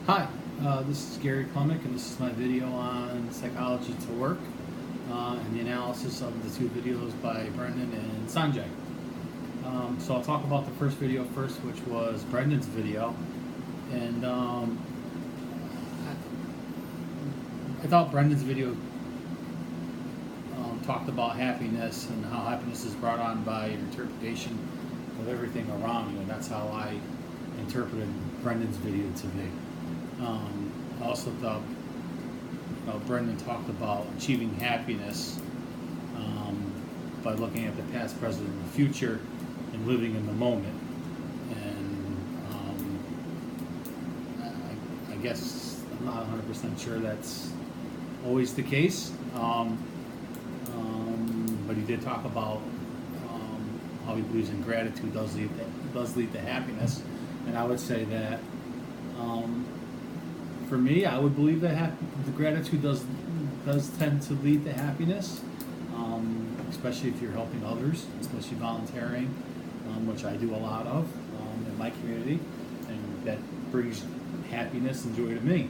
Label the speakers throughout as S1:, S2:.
S1: Hi, this is Gary Klemick, and this is my video on Psychology to Work and the analysis of the two videos by Brendan and Sanjay. So I'll talk about the first video first, which was Brendan's video. And I thought Brendan's video talked about happiness and how happiness is brought on by your interpretation of everything around you, and that's how I interpreted Brendan's video to be. I also thought Brendan talked about achieving happiness by looking at the past, present, and the future and living in the moment. And I guess I'm not 100% sure that's always the case. But he did talk about how he believes in gratitude does lead to happiness. And I would say that for me, I would believe that the gratitude does tend to lead to happiness, especially if you're helping others, especially volunteering, which I do a lot of in my community, and that brings happiness and joy to me.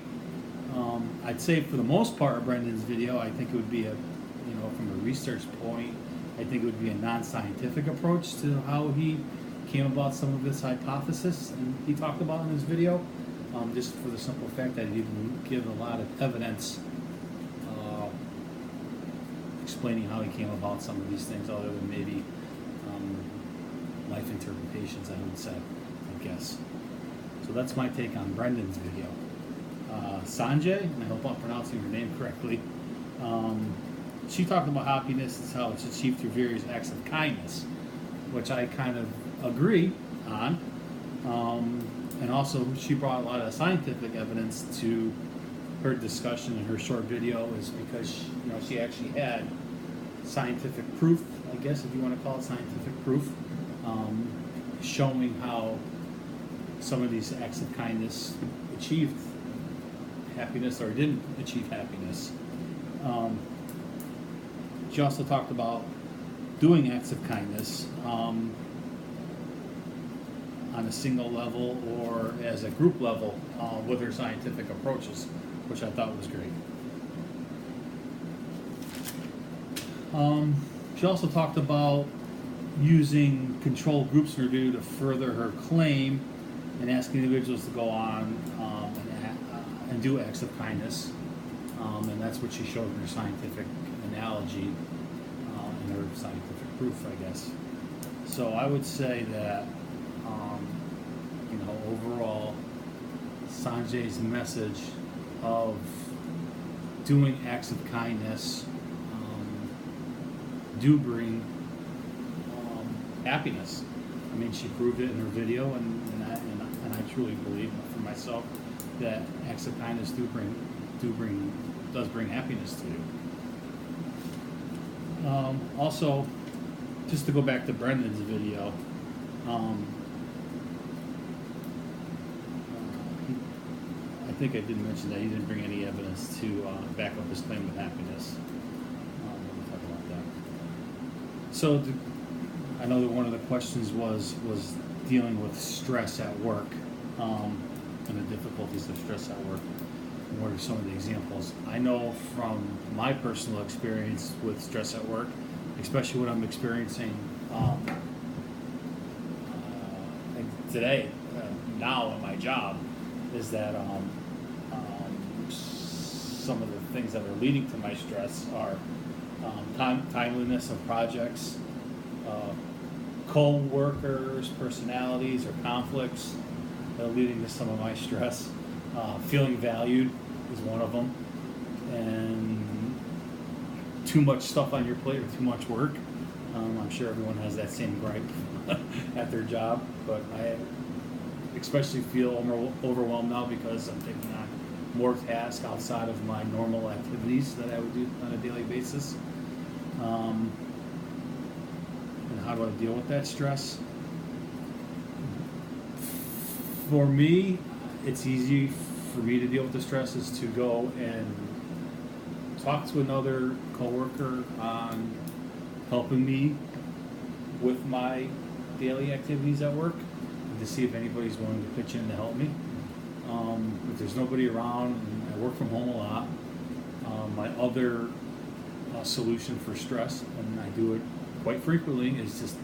S1: I'd say for the most part of Brendan's video, I think it would be from a research point, I think it would be a non-scientific approach to how he came about some of this hypothesis, and he talked about in his video. Just for the simple fact that he didn't give a lot of evidence explaining how he came about some of these things, other than maybe life interpretations, I would say, I guess. So that's my take on Brendan's video. Sanjay, and I hope I'm pronouncing her name correctly, she talked about happiness as how it's achieved through various acts of kindness, which I kind of agree on. And also, she brought a lot of scientific evidence to her discussion in her short video, is because she actually had scientific proof, I guess, if you want to call it scientific proof, showing how some of these acts of kindness achieved happiness or didn't achieve happiness. She also talked about doing acts of kindness on a single level or as a group level with her scientific approaches, which I thought was great. She also talked about using control groups review to further her claim and asking individuals to go on and do acts of kindness. And that's what she showed in her scientific analogy and her scientific proof, I guess. So I would say that overall, Sanjay's message of doing acts of kindness do bring happiness. I mean, she proved it in her video, and I truly believe for myself that acts of kindness does bring happiness to you. Also, just to go back to Brendan's video, I think I did mention that he didn't bring any evidence to back up his claim of happiness. We'll talk about that. So, I know that one of the questions was dealing with stress at work and the difficulties of stress at work. And what are some of the examples? I know from my personal experience with stress at work, especially what I'm experiencing today, now in my job, is that some of the things that are leading to my stress are timeliness of projects, co-workers, personalities, or conflicts that are leading to some of my stress. Feeling valued is one of them, and too much stuff on your plate or too much work. I'm sure everyone has that same gripe at their job, but I especially feel overwhelmed now because I'm taking on more tasks outside of my normal activities that I would do on a daily basis. And how do I deal with that stress? For me, it's easy for me to deal with the stress is to go and talk to another coworker on helping me with my daily activities at work, and to see if anybody's willing to pitch in to help me. If there's nobody around, and I work from home a lot, my other solution for stress, and I do it quite frequently, is just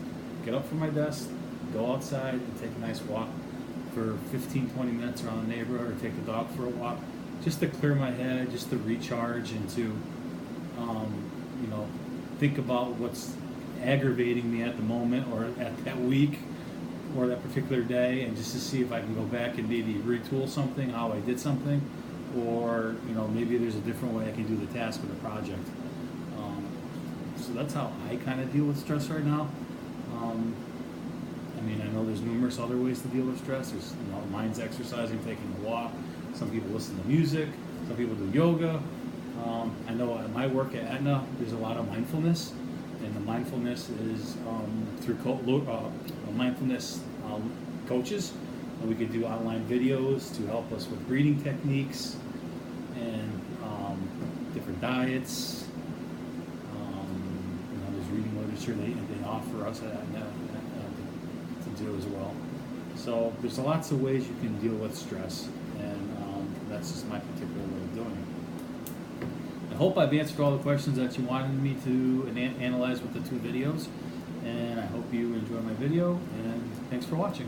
S1: get up from my desk, go outside and take a nice walk for 15-20 minutes around the neighborhood, or take the dog for a walk, just to clear my head, just to recharge, and to think about what's aggravating me at the moment, or at that week, or that particular day, and just to see if I can go back and maybe retool something, how I did something, or maybe there's a different way I can do the task or the project. So that's how I kind of deal with stress right now. I know there's numerous other ways to deal with stress. There's mine's exercising, taking a walk. Some people listen to music. Some people do yoga. I know at my work at Aetna, there's a lot of mindfulness, and the mindfulness is through mindfulness coaches, and we can do online videos to help us with breathing techniques and different diets. There's reading literature they offer us at Aetna to do as well. So there's lots of ways you can deal with stress, and that's just my particular way of doing it. I hope I've answered all the questions that you wanted me to analyze with the 2 videos, and I hope you enjoy my video, and thanks for watching.